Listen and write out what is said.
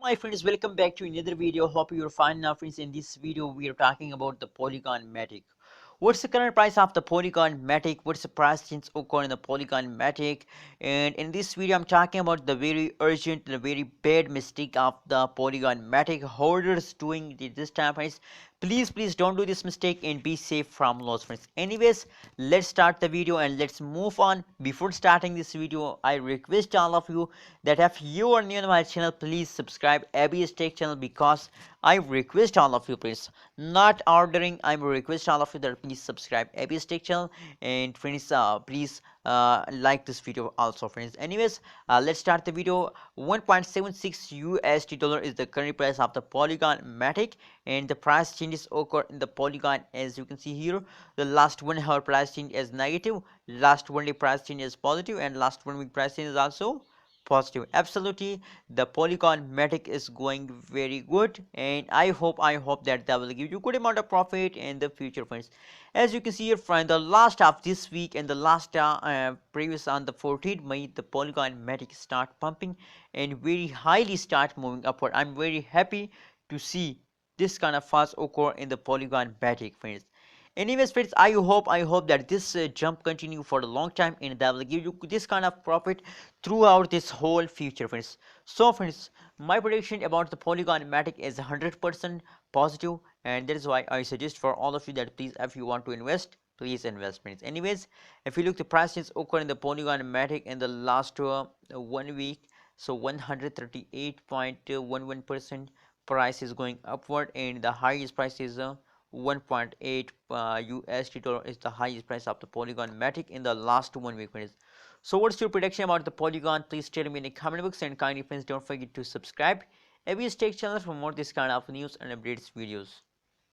My friends, welcome back to another video. Hope you're fine now, friends. In this video we are talking about the Polygon Matic. What's the current price of the Polygon Matic? What's the price change occur in the Polygon Matic? And in this video I'm talking about the very urgent, the very bad mistake of the Polygon Matic holders doing this time, friends. Please don't do this mistake and be safe from loss, friends. Anyways, let's start the video and let's move on. Before starting this video, I request all of you that if you are new to my channel, please subscribe ABS Tech channel, because I request all of you, please, not ordering, I request all of you that please subscribe ABS Tech channel. And friends, please like this video also, friends. Anyways, let's start the video. 1.76 USD dollar is the current price of the Polygon Matic, and the price changes occur in the Polygon. As you can see here, the last 1 hour price change is negative, last 1 day price change is positive, and last 1 week price change is also positive. Absolutely, the Polygon Matic is going very good, and I hope that that will give you good amount of profit in the future, friends. As you can see here, from the last of this week and the last previous on the 14th May, the Polygon Matic start pumping and very highly start moving upward. I'm very happy to see this kind of fast occur in the Polygon Matic, friends. Anyways, friends, I hope that this jump continue for a long time, and that will give you this kind of profit throughout this whole future, friends. So friends, my prediction about the Polygon Matic is 100% positive, and that is why I suggest for all of you that please, if you want to invest, please invest, friends. Anyways, if you look the prices occur in the Polygon Matic in the last 1 week, so 138.11% price is going upward, and the highest price is 1.8 USD dollar is the highest price of the Polygon Matic in the last 1 week, friends. So what's your prediction about the Polygon? Please tell me in the comment box, and kindly friends don't forget to subscribe ABS Tech channel for more this kind of news and updates videos.